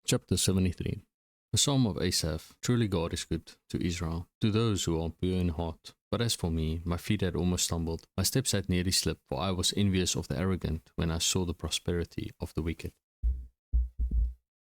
Chapter 73. A Psalm of Asaph. Truly God is good to Israel, to those who are pure in heart. But as for me, my feet had almost stumbled, my steps had nearly slipped, for I was envious of the arrogant when I saw the prosperity of the wicked.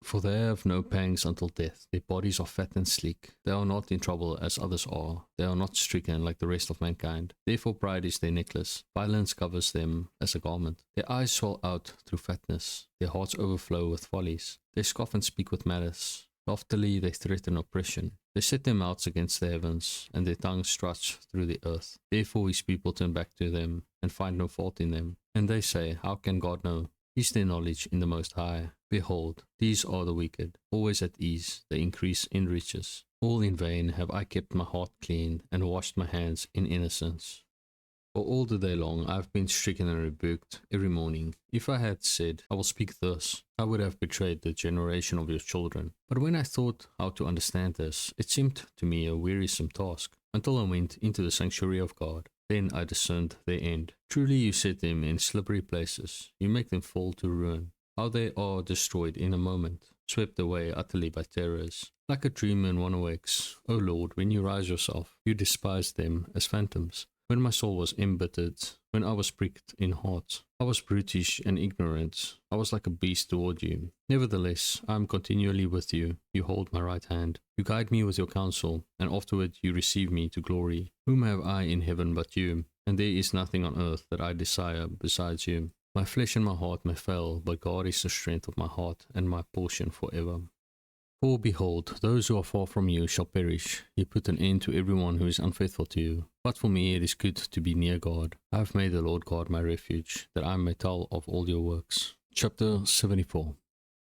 For they have no pangs until death, their bodies are fat and sleek. They are not in trouble as others are, they are not stricken like the rest of mankind. Therefore pride is their necklace, violence covers them as a garment. Their eyes swell out through fatness, their hearts overflow with follies. They scoff and speak with malice, loftily they threaten oppression. They set their mouths against the heavens, and their tongues struts through the earth. Therefore his people turn back to them, and find no fault in them. And they say, how can God know? Is there knowledge in the Most High? Behold, these are the wicked, always at ease, they increase in riches. All in vain have I kept my heart clean, and washed my hands in innocence. For all the day long I have been stricken and rebuked every morning. If I had said, I will speak thus, I would have betrayed the generation of your children. But when I thought how to understand this, it seemed to me a wearisome task, until I went into the sanctuary of God. Then I discerned their end. Truly you set them in slippery places, you make them fall to ruin. How they are destroyed in a moment, swept away utterly by terrors. Like a dream when one awakes, O Lord, when you rise yourself, you despise them as phantoms. When my soul was embittered, when I was pricked in heart, I was brutish and ignorant. I was like a beast toward you. Nevertheless, I am continually with you. You hold my right hand. You guide me with your counsel, and afterward you receive me to glory. Whom have I in heaven but you? And there is nothing on earth that I desire besides you. My flesh and my heart may fail, but God is the strength of my heart and my portion forever. For behold, those who are far from you shall perish. You put an end to everyone who is unfaithful to you. But for me it is good to be near God. I have made the Lord God my refuge, that I may tell of all your works. Chapter 74.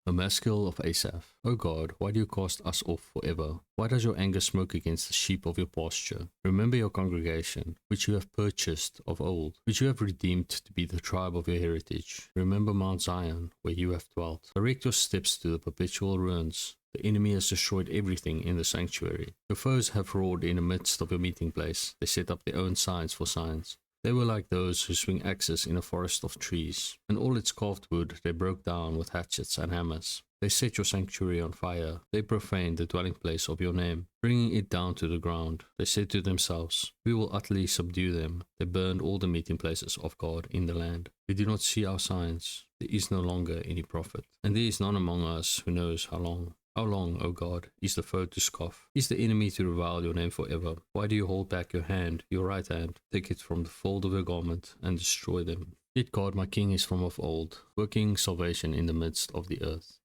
A Maskil of Asaph. O God, why do you cast us off forever? Why does your anger smoke against the sheep of your pasture? Remember your congregation, which you have purchased of old, which you have redeemed to be the tribe of your heritage. Remember Mount Zion, where you have dwelt. Direct your steps to the perpetual ruins. The enemy has destroyed everything in the sanctuary. Your foes have roared in the midst of your meeting place. They set up their own signs for signs. They were like those who swing axes in a forest of trees, and all its carved wood they broke down with hatchets and hammers. They set your sanctuary on fire. They profaned the dwelling place of your name, bringing it down to the ground. They said to themselves, we will utterly subdue them. They burned all the meeting places of God in the land. We do not see our signs. There is no longer any prophet, and there is none among us who knows how long. How long, O God, is the foe to scoff? Is the enemy to revile your name forever? Why do you hold back your hand, your right hand? Take it from the fold of your garment and destroy them. Yet God, my King, is from of old, working salvation in the midst of the earth.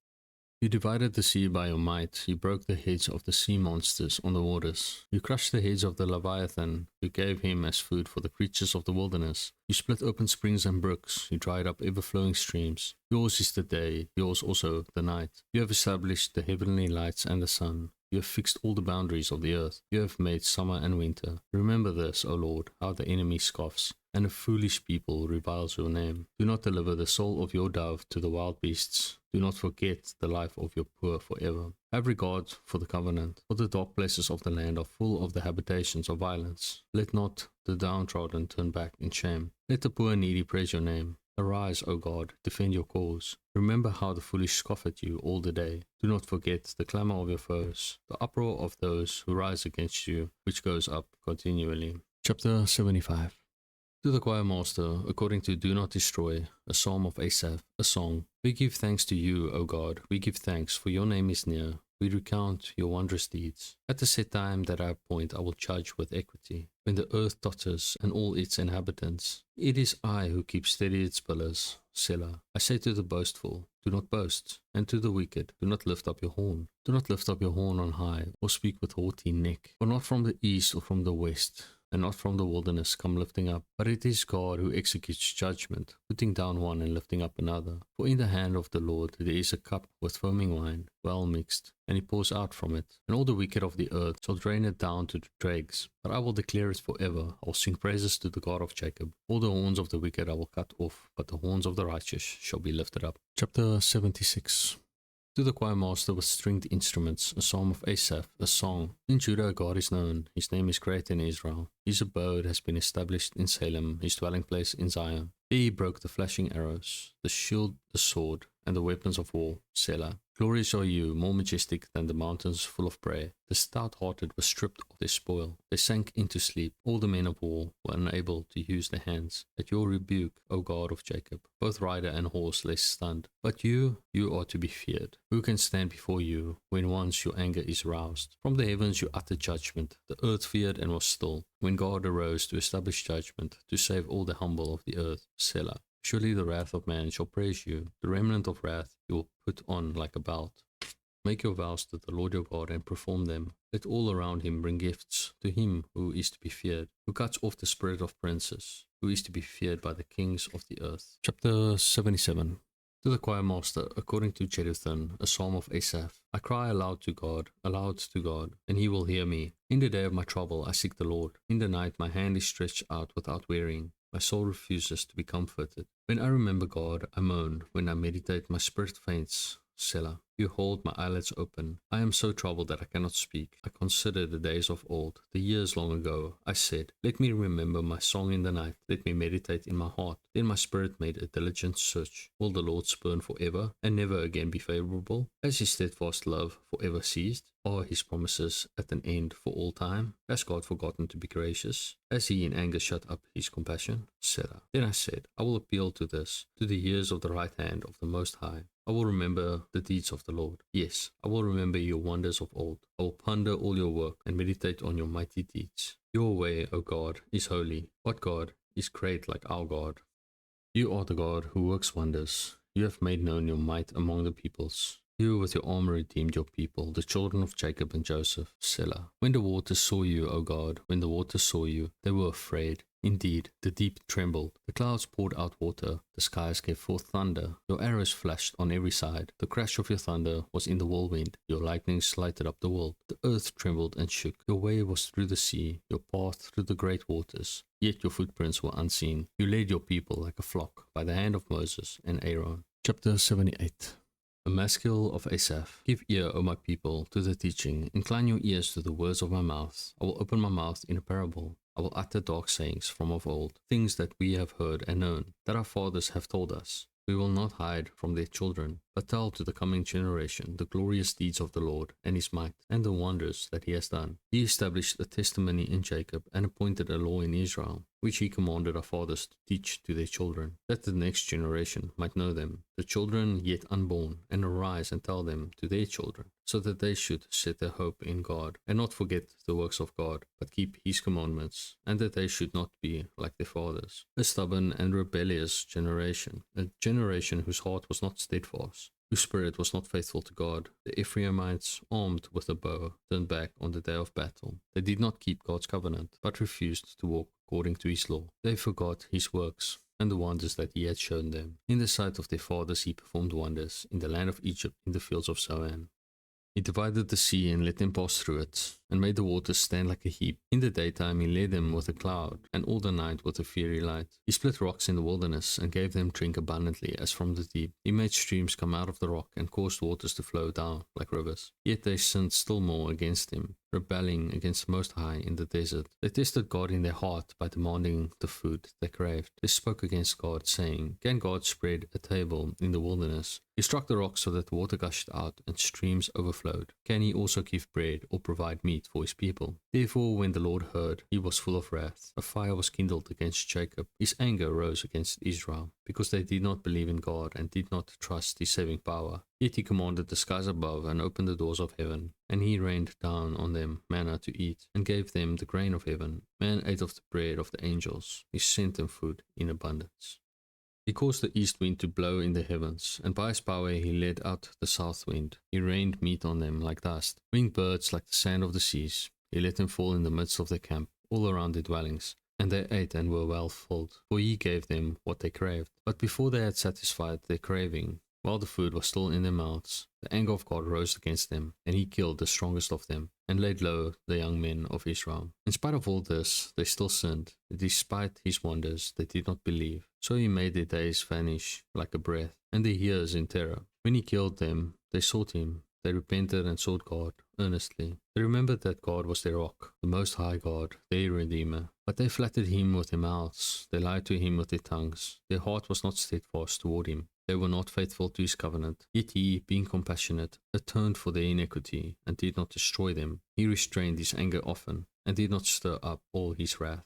You divided the sea by your might. You broke the heads of the sea monsters on the waters. You crushed the heads of the Leviathan. You gave him as food for the creatures of the wilderness. You split open springs and brooks. You dried up ever-flowing streams. Yours is the day, yours also the night. You have established the heavenly lights and the sun. You have fixed all the boundaries of the earth. You have made summer and winter. Remember this, O Lord, how the enemy scoffs, and a foolish people reviles your name. Do not deliver the soul of your dove to the wild beasts. Do not forget the life of your poor forever. Have regard for the covenant, for the dark places of the land are full of the habitations of violence. Let not the downtrodden turn back in shame. Let the poor and needy praise your name. Arise, O God, defend your cause. Remember how the foolish scoff at you all the day. Do not forget the clamor of your foes, the uproar of those who rise against you, which goes up continually. Chapter 75. To the choir master, according to Do Not Destroy, a psalm of Asaph, a song. We give thanks to you, O God, we give thanks, for your name is near. We recount your wondrous deeds. At the set time that I appoint, I will judge with equity. When the earth totters and all its inhabitants, it is I who keep steady its pillars. Selah. I say to the boastful, do not boast, and to the wicked, do not lift up your horn. Do not lift up your horn on high, or speak with haughty neck, for not from the east or from the west, and not from the wilderness come lifting up, but it is God who executes judgment, putting down one and lifting up another. For in the hand of the Lord there is a cup with foaming wine, well mixed, and he pours out from it, and all the wicked of the earth shall drain it down to the dregs. But I will declare it forever. I will sing praises to the God of Jacob. All the horns of the wicked I will cut off, but the horns of the righteous shall be lifted up. Chapter 76. To the choir master with stringed instruments, a psalm of Asaph, a song. In Judah God is known, his name is great in Israel. His abode has been established in Salem, his dwelling place in Zion. There he broke the flashing arrows, the shield, the sword, and the weapons of war, Selah. Glorious are you, more majestic than the mountains full of prey. The stout-hearted were stripped of their spoil. They sank into sleep. All the men of war were unable to use their hands. At your rebuke, O God of Jacob, both rider and horse lay stunned. But you are to be feared. Who can stand before you when once your anger is roused? From the heavens you utter judgment. The earth feared and was still. When God arose to establish judgment, to save all the humble of the earth, Selah. Surely the wrath of man shall praise you. The remnant of wrath you will put on like a belt. Make your vows to the Lord your God and perform them. Let all around him bring gifts to him who is to be feared, who cuts off the spirit of princes, who is to be feared by the kings of the earth. Chapter 77. To the choir master, according to Jeduthun, a psalm of Asaph. I cry aloud to God, and he will hear me. In the day of my trouble I seek the Lord. In the night my hand is stretched out without wearying. My soul refuses to be comforted. When I remember God, I moan. When I meditate, my spirit faints. Selah. You hold my eyelids open. I am so troubled that I cannot speak. I consider the days of old, the years long ago. I said, let me remember my song in the night. Let me meditate in my heart. Then my spirit made a diligent search. Will the Lord spurn forever and never again be favorable? Has his steadfast love forever ceased? Are his promises at an end for all time? Has God forgotten to be gracious? Has he in anger shut up his compassion? Selah. Then I said, I will appeal to this, to the years of the right hand of the Most High. I will remember the deeds of the Lord. Yes, I will remember your wonders of old. I will ponder all your work and meditate on your mighty deeds. Your way, O God, is holy. What God is great like our God? You are the God who works wonders. You have made known your might among the peoples. You with your arm redeemed your people, the children of Jacob and Joseph. Selah. When the waters saw you, O God, when the waters saw you, they were afraid. Indeed, the deep trembled. The clouds poured out water. The skies gave forth thunder. Your arrows flashed on every side. The crash of your thunder was in the whirlwind. Your lightnings lighted up the world. The earth trembled and shook. Your way was through the sea, your path through the great waters. Yet your footprints were unseen. You led your people like a flock by the hand of Moses and Aaron. Chapter 78. A maskil of Asaph. Give ear, O my people, to the teaching. Incline your ears to the words of my mouth. I will open my mouth in a parable. I will utter dark sayings from of old, things that we have heard and known, that our fathers have told us. We will not hide from their children, but tell to the coming generation the glorious deeds of the Lord and his might, and the wonders that he has done. He established a testimony in Jacob and appointed a law in Israel, which he commanded our fathers to teach to their children, that the next generation might know them, the children yet unborn, and arise and tell them to their children, so that they should set their hope in God, and not forget the works of God, but keep his commandments, and that they should not be like their fathers, a stubborn and rebellious generation, a generation whose heart was not steadfast, whose spirit was not faithful to God. The Ephraimites, armed with a bow, turned back on the day of battle. They did not keep God's covenant, but refused to walk according to his law. They forgot his works and the wonders that he had shown them. In the sight of their fathers he performed wonders, in the land of Egypt, in the fields of Zoan. He divided the sea and let them pass through it, and made the waters stand like a heap. In the daytime he led them with a cloud, and all the night with a fiery light. He split rocks in the wilderness, and gave them drink abundantly as from the deep. He made streams come out of the rock, and caused waters to flow down like rivers. Yet they sinned still more against him, rebelling against the Most High in the desert. They tested God in their heart by demanding the food they craved. They spoke against God, saying, Can God spread a table in the wilderness? He struck the rock so that water gushed out and streams overflowed. Can he also give bread or provide meat for his people? Therefore, when the Lord heard, he was full of wrath. A fire was kindled against Jacob. His anger rose against Israel, because they did not believe in God and did not trust his saving power. Yet he commanded the skies above and opened the doors of heaven, and he rained down on them manna to eat, and gave them the grain of heaven. Man ate of the bread of the angels. He sent them food in abundance. He caused the east wind to blow in the heavens, and by his power he led out the south wind. He rained meat on them like dust, winged birds like the sand of the seas. He let them fall in the midst of their camp, all around their dwellings. And they ate and were well filled, for he gave them what they craved. But before they had satisfied their craving, while the food was still in their mouths, the anger of God rose against them, and he killed the strongest of them, and laid low the young men of Israel. In spite of all this, they still sinned. Despite his wonders, they did not believe. So he made their days vanish like a breath, and their years in terror. When he killed them, they sought him. They repented and sought God earnestly. They remembered that God was their rock, the Most High God, their Redeemer. But they flattered him with their mouths. They lied to him with their tongues. Their heart was not steadfast toward him. They were not faithful to his covenant. Yet he, being compassionate, atoned for their iniquity, and did not destroy them. He restrained his anger often, and did not stir up all his wrath.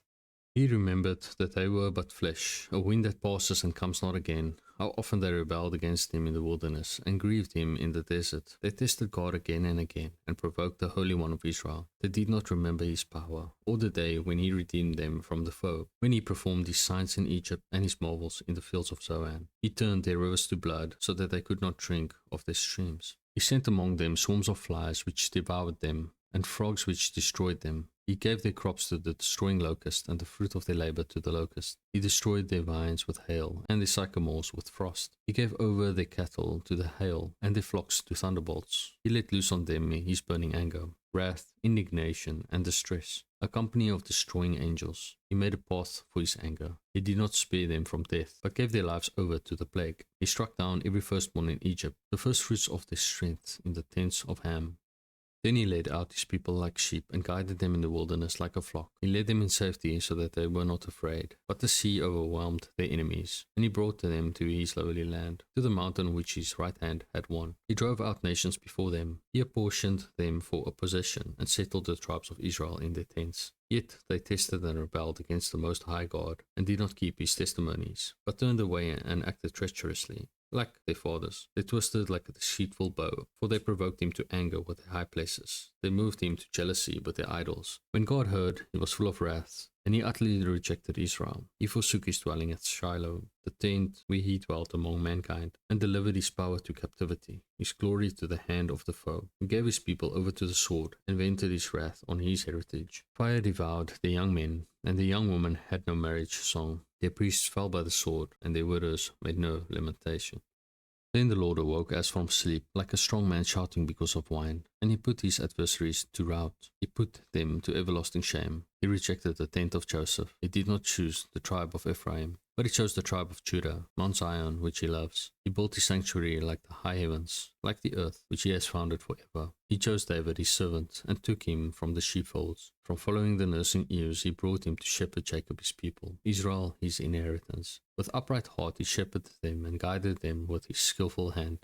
He remembered that they were but flesh, a wind that passes and comes not again. How often they rebelled against him in the wilderness, and grieved him in the desert. They tested God again and again, and provoked the Holy One of Israel. They did not remember his power, or the day when he redeemed them from the foe, when he performed his signs in Egypt and his marvels in the fields of Zoan. He turned their rivers to blood, so that they could not drink of their streams. He sent among them swarms of flies, which devoured them, and frogs which destroyed them. He gave their crops to the destroying locust, and the fruit of their labor to the locust. He destroyed their vines with hail, and their sycamores with frost. He gave over their cattle to the hail, and their flocks to thunderbolts. He let loose on them his burning anger, wrath, indignation, and distress, a company of destroying angels. He made a path for his anger. He did not spare them from death, but gave their lives over to the plague. He struck down every firstborn in Egypt, the firstfruits of their strength in the tents of Ham. Then he led out his people like sheep, and guided them in the wilderness like a flock. He led them in safety, so that they were not afraid. But the sea overwhelmed their enemies, and he brought them to his lowly land, to the mountain which his right hand had won. He drove out nations before them. He apportioned them for a possession, and settled the tribes of Israel in their tents. Yet they tested and rebelled against the Most High God, and did not keep his testimonies, but turned away and acted treacherously. Like their fathers, they twisted like a deceitful bow, for they provoked him to anger with their high places. They moved him to jealousy with their idols. When God heard, he was full of wrath, and he utterly rejected Israel. He forsook his dwelling at Shiloh, the tent where he dwelt among mankind, and delivered his power to captivity, his glory to the hand of the foe. He gave his people over to the sword, and vented his wrath on his heritage. Fire devoured the young men, and the young women had no marriage song. Their priests fell by the sword, and their widows made no lamentation. Then the Lord awoke as from sleep, like a strong man shouting because of wine, and he put his adversaries to rout. He put them to everlasting shame. He rejected the tent of Joseph. He did not choose the tribe of Ephraim, but he chose the tribe of Judah, Mount Zion, which he loves. He built his sanctuary like the high heavens, like the earth, which he has founded forever. He chose David his servant, and took him from the sheepfolds. From following the nursing ewes, he brought him to shepherd Jacob his people, Israel his inheritance. With upright heart he shepherded them, and guided them with his skillful hand.